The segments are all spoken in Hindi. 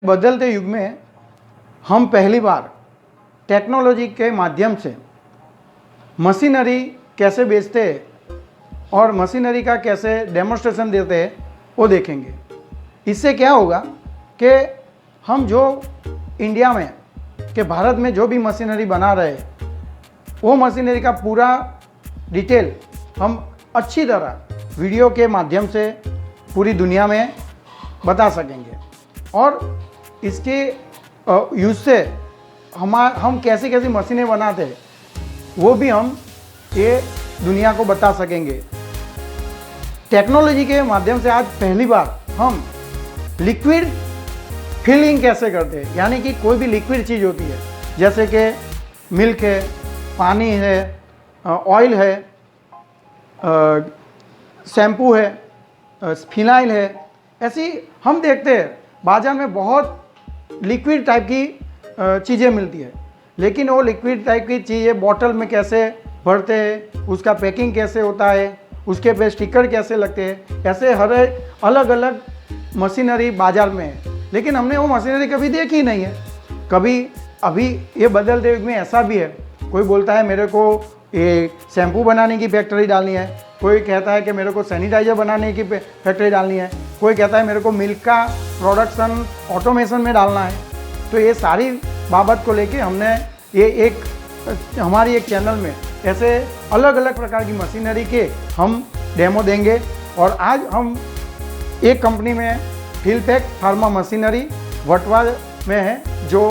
बदलते युग में हम पहली बार टेक्नोलॉजी के माध्यम से मशीनरी कैसे बेचते हैं और मशीनरी का कैसे डेमोन्स्ट्रेशन देते हैं वो देखेंगे। इससे क्या होगा कि हम जो इंडिया में कि भारत में जो भी मशीनरी बना रहे हैं वो मशीनरी का पूरा डिटेल हम अच्छी तरह वीडियो के माध्यम से पूरी दुनिया में बता सकेंगे और इसके यूज़ से हम कैसी कैसी मशीनें बनाते हैं वो भी हम ये दुनिया को बता सकेंगे। टेक्नोलॉजी के माध्यम से आज पहली बार हम लिक्विड फिलिंग कैसे करते हैं, यानी कि कोई भी लिक्विड चीज़ होती है जैसे कि मिल्क है, पानी है, ऑयल है, शैम्पू है, फिनाइल है, ऐसी हम देखते हैं बाज़ार में बहुत लिक्विड टाइप की चीज़ें मिलती है, लेकिन वो लिक्विड टाइप की चीज़ें बॉटल में कैसे भरते हैं, उसका पैकिंग कैसे होता है, उसके पे स्टिकर कैसे लगते हैं, ऐसे हर अलग अलग मशीनरी बाज़ार में है, लेकिन हमने वो मशीनरी कभी देखी नहीं है। कभी अभी ये बदलते युग में ऐसा भी है, कोई बोलता है मेरे को ये शैम्पू बनाने की फैक्ट्री डालनी है, कोई कहता है कि मेरे को सैनिटाइज़र बनाने की फैक्ट्री डालनी है, कोई कहता है मेरे को मिल्क का प्रोडक्शन ऑटोमेशन में डालना है। तो ये सारी बाबत को लेके हमने ये हमारी एक चैनल में ऐसे अलग अलग प्रकार की मशीनरी के हम डेमो देंगे। और आज हम एक कंपनी में फिलपैक फार्मा मशीनरी वटवा में है जो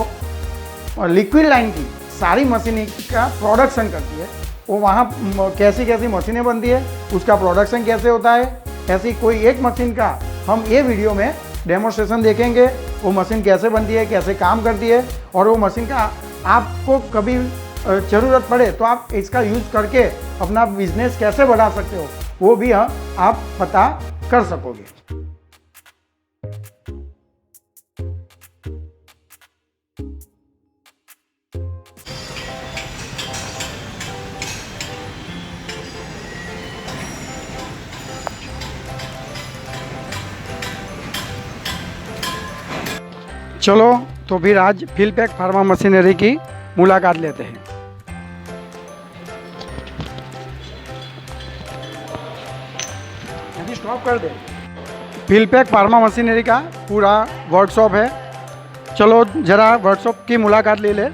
लिक्विड लाइन की सारी मशीनरी का प्रोडक्शन करती है। वो वहाँ कैसी कैसी मशीनें बनती है, उसका प्रोडक्शन कैसे होता है, ऐसी कोई एक मशीन का हम ये वीडियो में डेमोन्स्ट्रेशन देखेंगे। वो मशीन कैसे बनती है, कैसे काम करती है, और वो मशीन का आपको कभी ज़रूरत पड़े तो आप इसका यूज़ करके अपना बिजनेस कैसे बढ़ा सकते हो वो भी आप पता कर सकोगे। चलो तो फिर आज फिलपैक फार्मा मशीनरी की मुलाकात लेते हैं। यदि स्टॉप कर दे। फिलपैक फार्मा मशीनरी का पूरा वर्कशॉप है, चलो ज़रा वर्कशॉप की मुलाकात ले ले।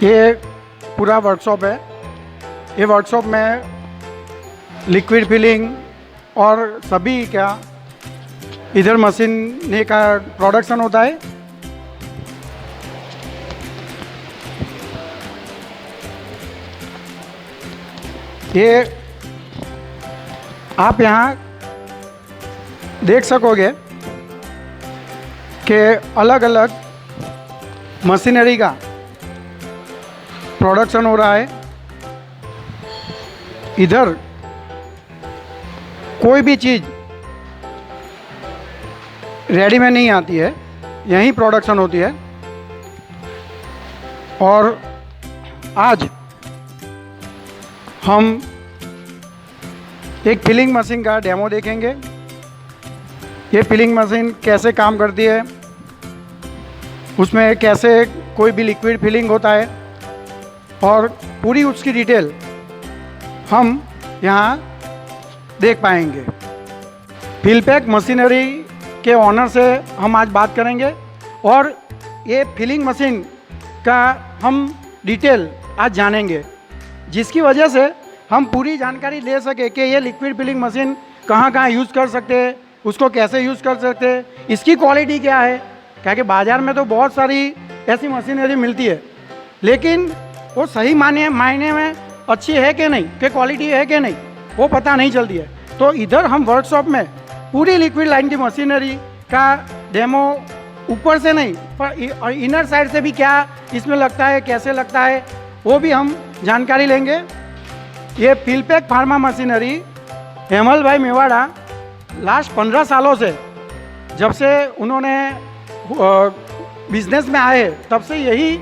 ये पूरा वर्कशॉप है। ये वर्कशॉप में लिक्विड फिलिंग और सभी का इधर मशीन का प्रोडक्शन होता है। ये आप यहाँ देख सकोगे कि अलग अलग मशीनरी का प्रोडक्शन हो रहा है। इधर कोई भी चीज़ रेडी में नहीं आती है, यहीं प्रोडक्शन होती है। और आज हम एक फिलिंग मशीन का डेमो देखेंगे। ये फिलिंग मशीन कैसे काम करती है, उसमें कैसे कोई भी लिक्विड फिलिंग होता है और पूरी उसकी डिटेल हम यहाँ देख पाएंगे। फिलपैक मशीनरी के ऑनर से हम आज बात करेंगे और ये फिलिंग मशीन का हम डिटेल आज जानेंगे, जिसकी वजह से हम पूरी जानकारी ले सके कि ये लिक्विड फिलिंग मशीन कहाँ कहाँ यूज़ कर सकते हैं, उसको कैसे यूज़ कर सकते हैं, इसकी क्वालिटी क्या है। क्योंकि बाज़ार में तो बहुत सारी ऐसी मशीनरी मिलती है, लेकिन वो सही मायने में अच्छी है कि नहीं, कि क्वालिटी है कि नहीं, वो पता नहीं चलती है। तो इधर हम वर्कशॉप में पूरी लिक्विड लाइन की मशीनरी का डेमो ऊपर से नहीं पर इनर साइड से भी क्या इसमें लगता है, कैसे लगता है, वो भी हम जानकारी लेंगे। ये फिलपैक फार्मा मशीनरी हेमल भाई मेवाड़ा लास्ट 15 सालों से, जब से उन्होंने बिजनेस में आए तब से यही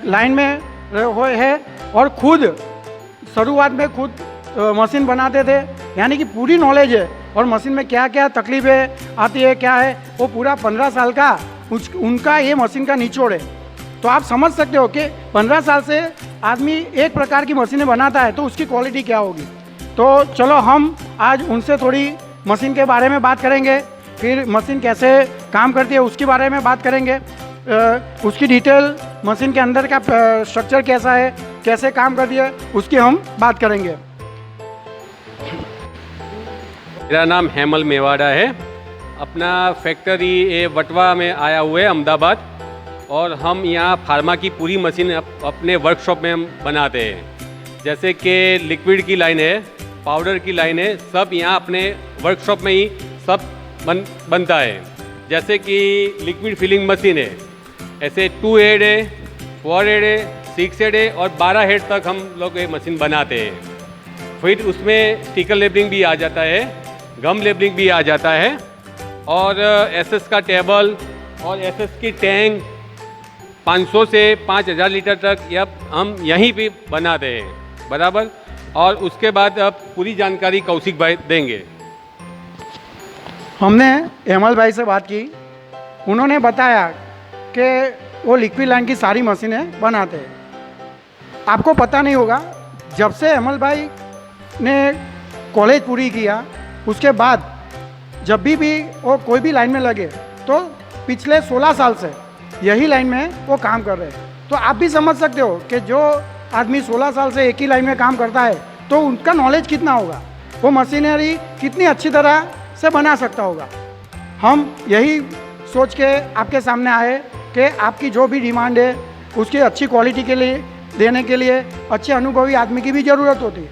लाइन में हुए है और खुद शुरुआत में खुद मशीन बनाते थे, यानी कि पूरी नॉलेज है और मशीन में क्या क्या तकलीफें आती है क्या है वो पूरा 15 साल का उनका ये मशीन का निचोड़ है। तो आप समझ सकते हो कि 15 साल से आदमी एक प्रकार की मशीनें बनाता है तो उसकी क्वालिटी क्या होगी। तो चलो हम आज उनसे थोड़ी मशीन के बारे में बात करेंगे, फिर मशीन कैसे काम करती है उसके बारे में बात करेंगे, उसकी डिटेल, मशीन के अंदर का स्ट्रक्चर कैसा है, कैसे काम करती है उसकी हम बात करेंगे। मेरा नाम हेमल मेवाड़ा है। अपना फैक्ट्री ये वटवा में आया हुआ है अहमदाबाद, और हम यहाँ फार्मा की पूरी मशीन अपने वर्कशॉप में हम बनाते हैं। जैसे कि लिक्विड की लाइन है, पाउडर की लाइन है, सब यहाँ अपने वर्कशॉप में ही सब बनता है। जैसे कि लिक्विड फिलिंग मशीन है, ऐसे 2 हेड है, 4 हेड है, 6 हेड है और 12 हेड तक हम लोग ये मशीन बनाते हैं। फिर उसमें स्टिकर लेबलिंग भी आ जाता है, गम लेबलिंग भी आ जाता है, और एसएस का टेबल और एसएस की टैंक 500 से 5000 लीटर तक ये हम यहीं पे बनाते हैं बराबर। और उसके बाद अब पूरी जानकारी कौशिक भाई देंगे। हमने हेमल भाई से बात की, उन्होंने बताया कि वो लिक्विड लाइन की सारी मशीनें बनाते हैं। आपको पता नहीं होगा, जब से हेमल भाई ने कॉलेज पूरी किया उसके बाद जब भी वो कोई भी लाइन में लगे तो पिछले 16 साल से यही लाइन में वो काम कर रहे हैं। तो आप भी समझ सकते हो कि जो आदमी 16 साल से एक ही लाइन में काम करता है तो उनका नॉलेज कितना होगा, वो मशीनरी कितनी अच्छी तरह से बना सकता होगा। हम यही सोच के आपके सामने आए कि आपकी जो भी डिमांड है उसकी अच्छी क्वालिटी के लिए देने के लिए अच्छे अनुभवी आदमी की भी ज़रूरत होती है।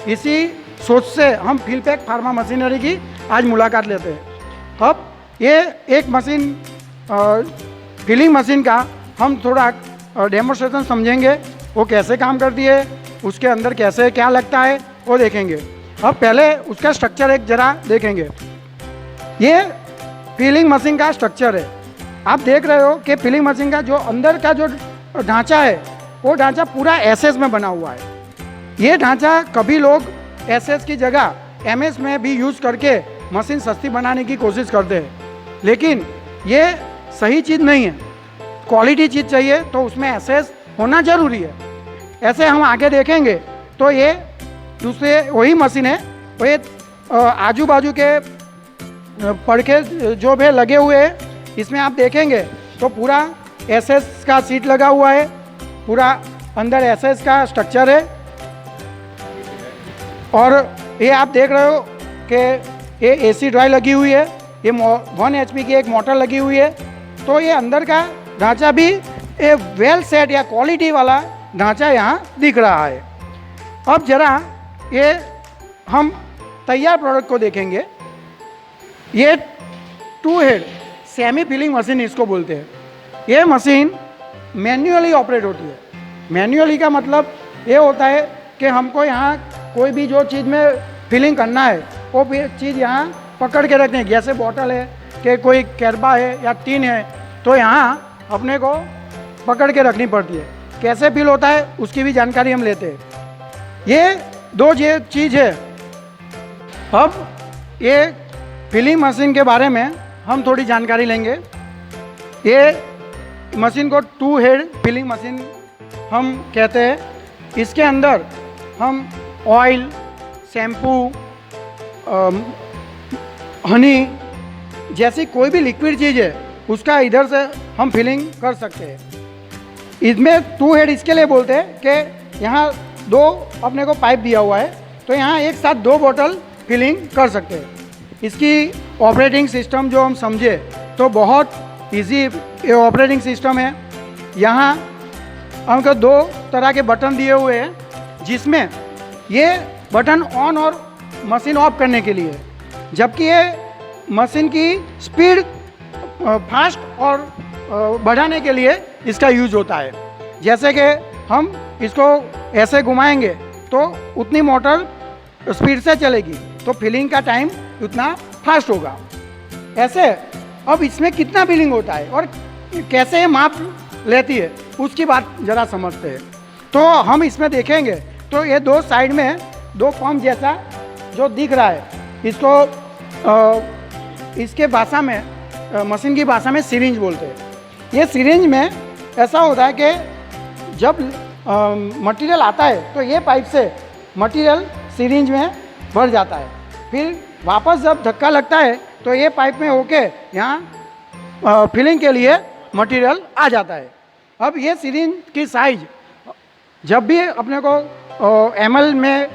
इसी सोच से हम फिलपैक फार्मा मशीनरी की आज मुलाकात लेते हैं। अब ये एक मशीन फिलिंग मशीन का हम थोड़ा डेमोस्ट्रेशन समझेंगे, वो कैसे काम करती है, उसके अंदर कैसे क्या लगता है वो देखेंगे। अब पहले उसका स्ट्रक्चर एक ज़रा देखेंगे। ये फिलिंग मशीन का स्ट्रक्चर है। आप देख रहे हो कि फिलिंग मशीन का जो अंदर का जो ढांचा है वो ढांचा पूरा एसएस में बना हुआ है। ये ढांचा कभी लोग एसएस की जगह एमएस में भी यूज़ करके मशीन सस्ती बनाने की कोशिश करते हैं, लेकिन ये सही चीज़ नहीं है। क्वालिटी चीज़ चाहिए तो उसमें एसएस होना ज़रूरी है। ऐसे हम आगे देखेंगे तो ये दूसरे वही मशीन है, वो ये आजू बाजू के पड़के जो भी लगे हुए हैं, इसमें आप देखेंगे तो पूरा एसएस का सीट लगा हुआ है, पूरा अंदर एसएस का स्ट्रक्चर है। और ये आप देख रहे हो कि ये एसी ड्राई लगी हुई है, ये 1 HP की एक मोटर लगी हुई है। तो ये अंदर का ढांचा भी ये वेल सेट या क्वालिटी वाला ढांचा यहाँ दिख रहा है। अब ज़रा ये हम तैयार प्रोडक्ट को देखेंगे। ये 2 हेड सेमी फिलिंग मशीन इसको बोलते हैं। ये मशीन मैन्युअली ऑपरेट होती है। मैन्युअली का मतलब ये होता है कि हमको यहाँ कोई भी जो चीज़ में फिलिंग करना है वो चीज़ यहाँ पकड़ के रखते हैं। जैसे बॉटल है कि कोई कैरबा है या टीन है तो यहाँ अपने को पकड़ के रखनी पड़ती है। कैसे फिल होता है उसकी भी जानकारी हम लेते हैं। ये 2 चीज़ है। अब ये फिलिंग मशीन के बारे में हम थोड़ी जानकारी लेंगे। ये मशीन को 2 हेड फिलिंग मशीन हम कहते हैं। इसके अंदर हम ऑयल, शैम्पू, हनी जैसी कोई भी लिक्विड चीज़ है उसका इधर से हम फिलिंग कर सकते हैं। इसमें 2 हेड इसके लिए बोलते हैं कि यहाँ 2 अपने को पाइप दिया हुआ है तो यहाँ एक साथ 2 बोतल फिलिंग कर सकते हैं। इसकी ऑपरेटिंग सिस्टम जो हम समझे तो बहुत इजी ऑपरेटिंग सिस्टम है। यहाँ हमको 2 तरह के बटन दिए हुए हैं, जिसमें ये बटन ऑन और मशीन ऑफ करने के लिए, जबकि ये मशीन की स्पीड फास्ट और बढ़ाने के लिए इसका यूज होता है। जैसे कि हम इसको ऐसे घुमाएंगे तो उतनी मोटर स्पीड से चलेगी तो फिलिंग का टाइम उतना फास्ट होगा। ऐसे अब इसमें कितना फिलिंग होता है और कैसे ये माप लेती है उसकी बात ज़रा समझते हैं। तो हम इसमें देखेंगे तो ये दो साइड में दो कॉम जैसा जो दिख रहा है, इसको इसके भाषा में मशीन की भाषा में सिरिंज बोलते हैं। ये सिरिंज में ऐसा होता है कि जब मटेरियल आता है तो ये पाइप से मटेरियल सिरिंज में भर जाता है, फिर वापस जब धक्का लगता है तो ये पाइप में होके यहाँ फिलिंग के लिए मटेरियल आ जाता है। अब ये सिरिंज की साइज जब भी अपने को ml में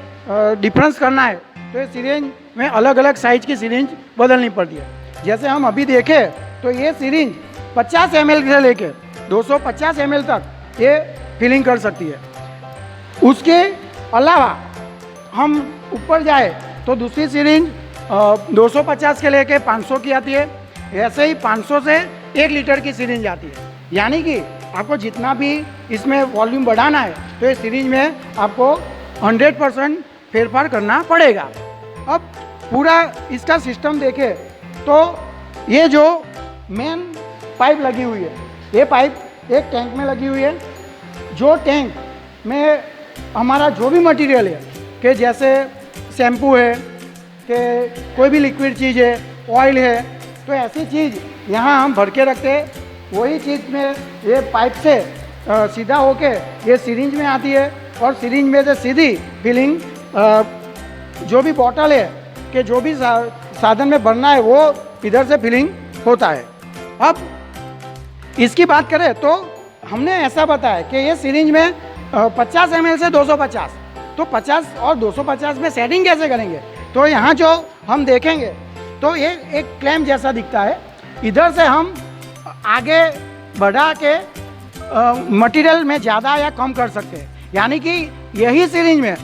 डिफरेंस करना है तो ये सिरिंज में अलग अलग साइज की सिरिंज बदलनी पड़ती है। जैसे हम अभी देखें तो ये सिरिंज 50 ml से लेके 250 ml तक ये फिलिंग कर सकती है। उसके अलावा हम ऊपर जाए तो दूसरी सिरिंज 250 के लेके 500 की आती है। ऐसे ही 500 से 1 लीटर की सिरिंज आती है। यानी कि आपको जितना भी इसमें वॉल्यूम बढ़ाना है तो इस सिरिंज में आपको 100% फेरफार करना पड़ेगा। अब पूरा इसका सिस्टम देखें तो ये जो मेन पाइप लगी हुई है, ये पाइप एक टैंक में लगी हुई है। जो टैंक में हमारा जो भी मटेरियल है कि जैसे शैम्पू है कि कोई भी लिक्विड चीज़ है, ऑयल है, तो ऐसी चीज़ यहाँ हम भर के रखते हैं। वही चीज़ में ये पाइप से सीधा होके ये सिरिंज में आती है और सिरिंज में से सीधी फिलिंग जो भी बॉटल है कि जो भी साधन में भरना है वो इधर से फिलिंग होता है। अब इसकी बात करें तो हमने ऐसा बताया कि ये सिरिंज में 50 ml से 250, तो 50 और 250 में सेटिंग कैसे करेंगे, तो यहाँ जो हम देखेंगे तो ये एक क्लैम्प जैसा दिखता है। इधर से हम आगे बढ़ा के मटेरियल में ज़्यादा या कम कर सकते हैं। यानी कि यही सिरिंज में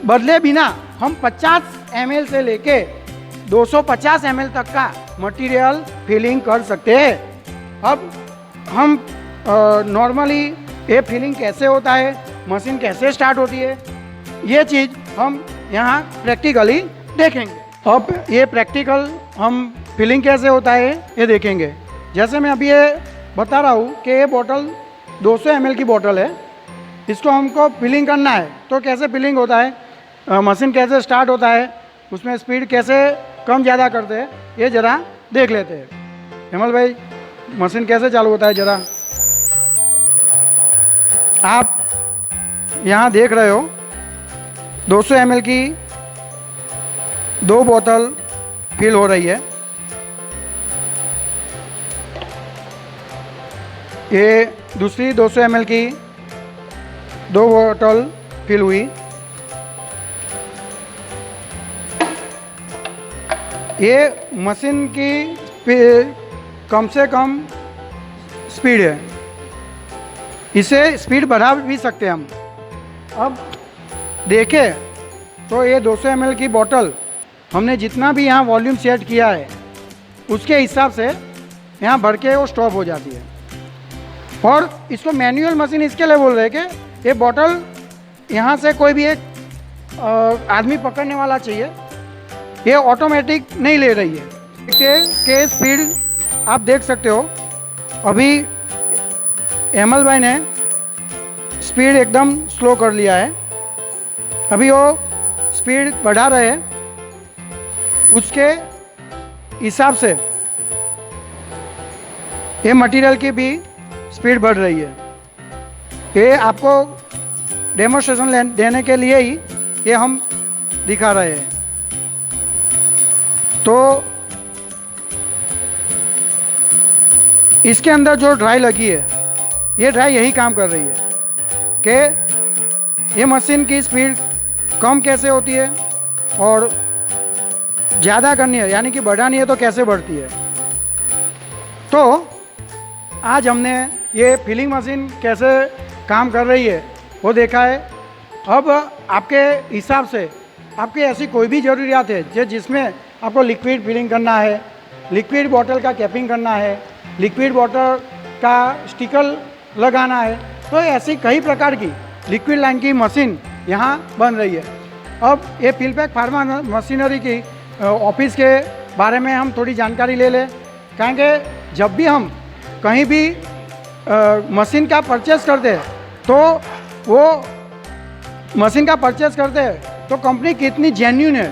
बदले बिना हम 50 ml से लेके 250 ml तक का मटेरियल फिलिंग कर सकते हैं। अब हम नॉर्मली ये फिलिंग कैसे होता है, मशीन कैसे स्टार्ट होती है, ये चीज़ हम यहाँ प्रैक्टिकली देखेंगे। अब ये प्रैक्टिकल हम फिलिंग कैसे होता है ये देखेंगे। जैसे मैं अभी ये बता रहा हूँ कि ये बोतल 200 ml की बोतल है, इसको हमको फिलिंग करना है तो कैसे फिलिंग होता है, मशीन कैसे स्टार्ट होता है, उसमें स्पीड कैसे कम ज़्यादा करते हैं, ये ज़रा देख लेते हैं। हेमल भाई, मशीन कैसे चालू होता है ज़रा आप यहाँ देख रहे हो। 200 ml की 2 बोतल फिल हो रही है। ये दूसरी 200 ml की 2 बोतल फिल हुई। ये मशीन की कम से कम स्पीड है, इसे स्पीड बढ़ा भी सकते हैं हम। अब देखें तो ये 200 ml की बोतल हमने जितना भी यहाँ वॉल्यूम सेट किया है उसके हिसाब से यहाँ भर के वो स्टॉप हो जाती है। और इसको मैनुअल मशीन इसके लिए बोल रहे हैं कि ये बोतल यहाँ से कोई भी एक आदमी पकड़ने वाला चाहिए, ये ऑटोमेटिक नहीं ले रही है। के स्पीड आप देख सकते हो। अभी हेमल भाई ने स्पीड एकदम स्लो कर लिया है, अभी वो स्पीड बढ़ा रहे हैं, उसके हिसाब से ये मटेरियल की भी स्पीड बढ़ रही है। ये आपको डेमोस्ट्रेशन देने के लिए ही ये हम दिखा रहे हैं। तो इसके अंदर जो ड्राई लगी है, ये ड्राई यही काम कर रही है कि ये मशीन की स्पीड कम कैसे होती है और ज़्यादा करनी है यानी कि बढ़ानी है तो कैसे बढ़ती है। तो आज हमने ये फिलिंग मशीन कैसे काम कर रही है वो देखा है। अब आपके हिसाब से आपकी ऐसी कोई भी ज़रूरियात है जिसमें आपको लिक्विड फिलिंग करना है, लिक्विड बॉटल का कैपिंग करना है, लिक्विड बॉटल का स्टिकर लगाना है, तो ऐसी कई प्रकार की लिक्विड लाइन की मशीन यहाँ बन रही है। अब ये फिलपैक फार्मा मशीनरी की ऑफिस के बारे में हम थोड़ी जानकारी ले लें, कहेंगे जब भी हम कहीं भी मशीन का परचेस करते हैं तो वो मशीन का परचेस करते हैं तो कंपनी कितनी जेन्यून है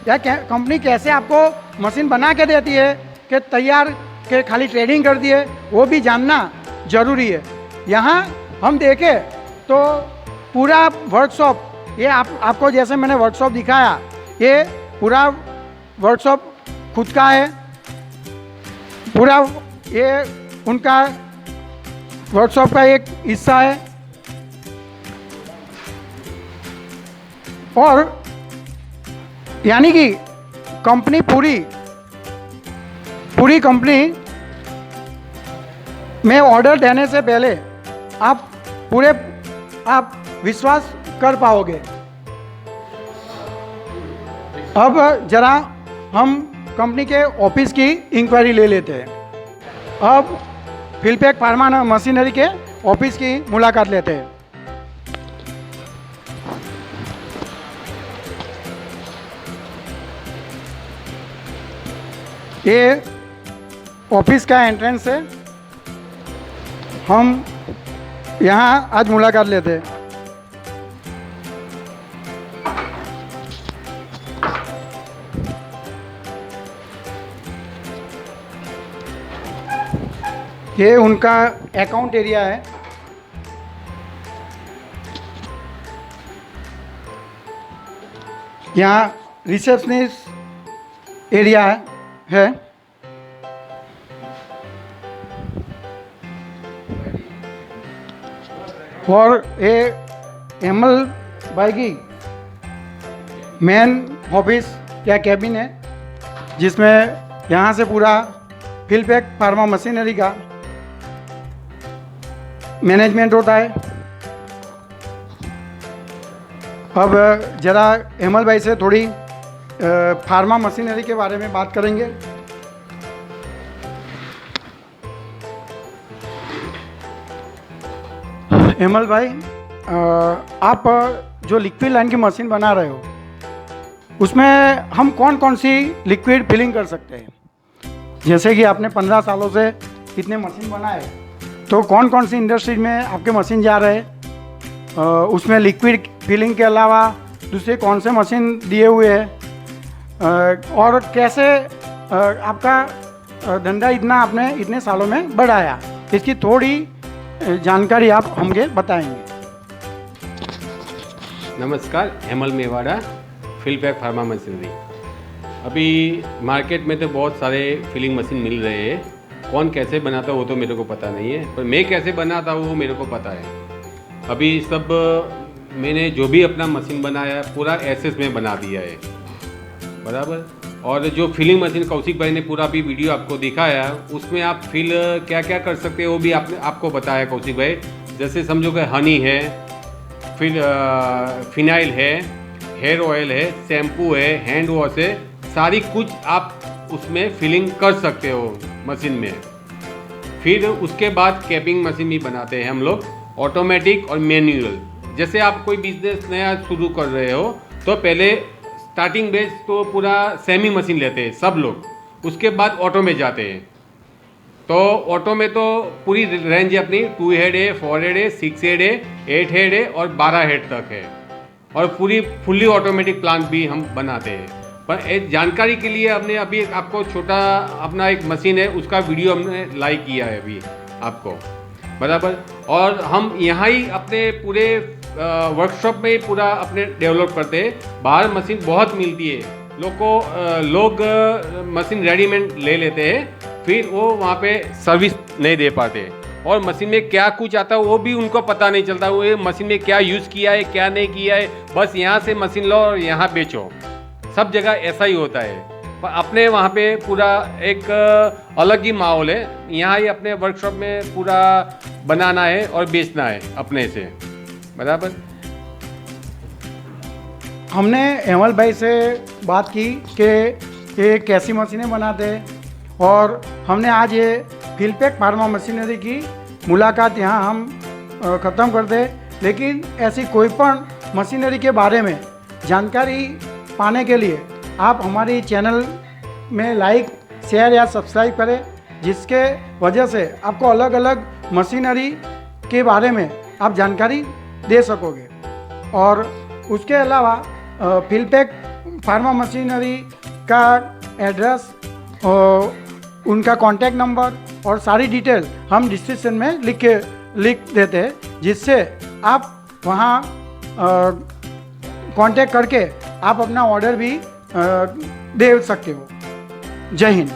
या कंपनी कैसे आपको मशीन बना के देती है कि तैयार के खाली ट्रेडिंग करती है, वो भी जानना ज़रूरी है। यहाँ हम देखें तो पूरा वर्कशॉप, ये आपको जैसे मैंने वर्कशॉप दिखाया, ये पूरा वर्कशॉप खुद का है, पूरा ये उनका वर्कशॉप का एक हिस्सा है। और यानी कि कंपनी पूरी कंपनी में ऑर्डर देने से पहले आप विश्वास कर पाओगे। अब जरा हम कंपनी के ऑफिस की इंक्वायरी ले लेते हैं। अब फिलपैक फार्मा मशीनरी के ऑफिस की मुलाकात लेते हैं। ये ऑफिस का एंट्रेंस है, हम यहाँ आज मुलाकात लेते हैं। ये उनका अकाउंट एरिया है। यहाँ रिसेप्शनिस्ट एरिया है। और ये हेमल भाई की मेन ऑफिस या कैबिन है, जिसमें यहाँ से पूरा फिलपैक फार्मा मशीनरी का मैनेजमेंट होता है। अब ज़रा हेमल भाई से थोड़ी फार्मा मशीनरी के बारे में बात करेंगे। हेमल भाई, आप जो लिक्विड लाइन की मशीन बना रहे हो, उसमें हम कौन कौन सी लिक्विड फिलिंग कर सकते हैं? जैसे कि आपने 15 सालों से इतने मशीन बनाए, तो कौन कौन सी इंडस्ट्रीज में आपके मशीन जा रहे हैं? उसमें लिक्विड फिलिंग के अलावा दूसरे कौन से मशीन दिए हुए हैं? और कैसे आपका धंधा इतने सालों में बढ़ाया, इसकी थोड़ी जानकारी आप हमके बताएंगे। नमस्कार, हेमल मेवाड़ा, फिलपैक फार्मा मशीनरी। अभी मार्केट में तो बहुत सारे फिलिंग मशीन मिल रहे हैं। कौन कैसे बनाता है वो तो मेरे को पता नहीं है, पर मैं कैसे बनाता हूँ वो मेरे को पता है। अभी सब मैंने जो भी अपना मशीन बनाया है पूरा एसएस में बना दिया है, बराबर। और जो फिलिंग मशीन कौशिक भाई ने पूरा भी वीडियो आपको दिखाया, उसमें आप फिल क्या क्या कर सकते हो वो भी आपको बताया कौशिक भाई। जैसे समझो कि हनी है, फिर फिनाइल है, हेयर ऑयल है, शैम्पू है, हैंड वॉश है, सारी कुछ आप उसमें फिलिंग कर सकते हो मशीन में। फिर उसके बाद कैपिंग मशीन भी बनाते हैं हम लोग, ऑटोमेटिक और मैनुअल। जैसे आप कोई बिजनेस नया शुरू कर रहे हो तो पहले स्टार्टिंग बेस तो पूरा सेमी मशीन लेते हैं सब लोग, उसके बाद ऑटो में जाते हैं। तो ऑटो में तो पूरी रेंज अपनी 2 हेड है, 4 हेड है, 6 हेड है, 8 हेड है और 12 हेड तक है। और पूरी फुल्ली ऑटोमेटिक प्लांट भी हम बनाते हैं। पर एक जानकारी के लिए हमने अभी आपको छोटा अपना एक मशीन है, उसका वीडियो हमने लाइव किया है अभी आपको, बराबर। और हम यहाँ ही अपने पूरे वर्कशॉप में ही पूरा अपने डेवलप करते हैं। बाहर मशीन बहुत मिलती है, लोग मशीन रेडीमेड ले लेते हैं, फिर वो वहाँ पे सर्विस नहीं दे पाते। और मशीन में क्या कुछ आता है वो भी उनको पता नहीं चलता, वो ये मशीन में क्या यूज़ किया है क्या नहीं किया है, बस यहाँ से मशीन लो और यहाँ बेचो। सब जगह ऐसा ही होता है, पर अपने वहाँ पे पूरा एक अलग ही माहौल है। यहाँ ही अपने वर्कशॉप में पूरा बनाना है और बेचना है अपने से, बराबर। हमने हेमल भाई से बात की कि ये कैसी मशीनें बनाते हैं, और हमने आज ये फिलपैक फार्मा मशीनरी की मुलाकात यहाँ हम ख़त्म करते हैं। लेकिन ऐसी कोई पण मशीनरी के बारे में जानकारी पाने के लिए आप हमारी चैनल में लाइक, शेयर या सब्सक्राइब करें, जिसके वजह से आपको अलग अलग मशीनरी के बारे में आप जानकारी दे सकोगे। और उसके अलावा फिलपैक फार्मा मशीनरी का एड्रेस, उनका कॉन्टैक्ट नंबर और सारी डिटेल हम डिस्क्रिप्शन में लिख देते हैं, जिससे आप वहाँ कांटेक्ट करके आप अपना ऑर्डर भी दे सकते हो। जय हिंद।